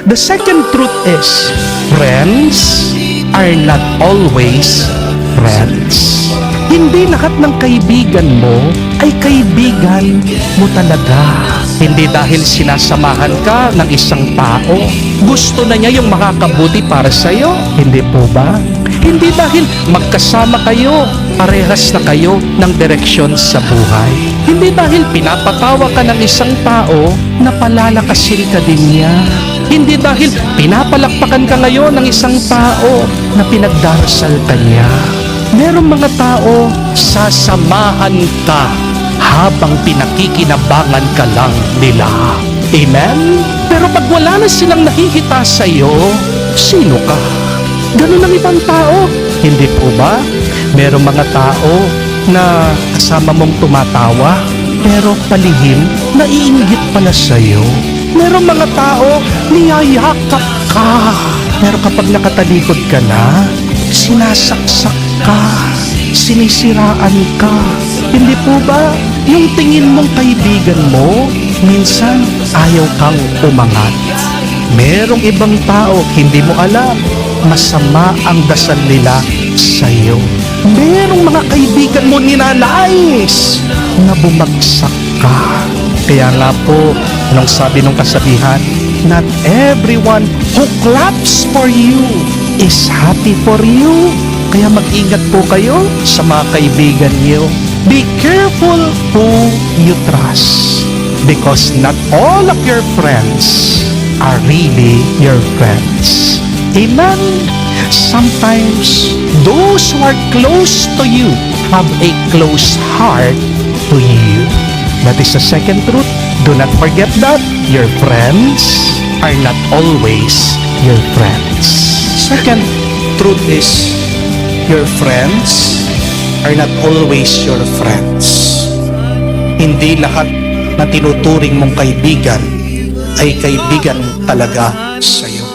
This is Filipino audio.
The second truth is, friends are not always friends. Hindi lahat ng kaibigan mo ay kaibigan mo talaga. Hindi dahil sinasamahan ka ng isang tao, gusto na niya yung makakabuti para sa'yo. Hindi po ba? Hindi dahil magkasama kayo, parehas na kayo ng direksyon sa buhay. Hindi dahil pinapatawa ka ng isang tao, na palalakasin ka din niya. Hindi dahil pinapalakpakan ka ngayon ng isang tao, na pinagdarasal ka niya. Merong mga tao, sasamahan ka habang pinakikinabangan ka lang nila. Amen? Pero pag wala na silang nakikita sa'yo, sino ka? Ganun ang ibang tao. Hindi po ba? Merong mga tao na kasama mong tumatawa, pero palihim, naiinggit pala sa'yo. Merong mga tao, niyayakap ka, pero kapag nakatalikod ka na, sinasaksak ka, sinisiraan ka. Hindi po ba? Yung tingin mong kaibigan mo, minsan ayaw kang umangat. Merong ibang tao, hindi mo alam, masama ang dasal nila sa'yo. Merong mga kaibigan mo ninanais na bumagsak ka. Kaya nga po, anong sabi ng kasabihan? Not everyone who claps for you is happy for you. Kaya mag-ingat po kayo sa mga kaibigan niyo. Be careful who you trust, because not all of your friends are really your friends. Amen? Sometimes, those who are close to you have a close heart to you. That is the second truth. Do not forget that your friends are not always your friends. Second truth is, your friends are not always your friends. Hindi lahat na tinuturing mong kaibigan ay kaibigan talaga sa'yo.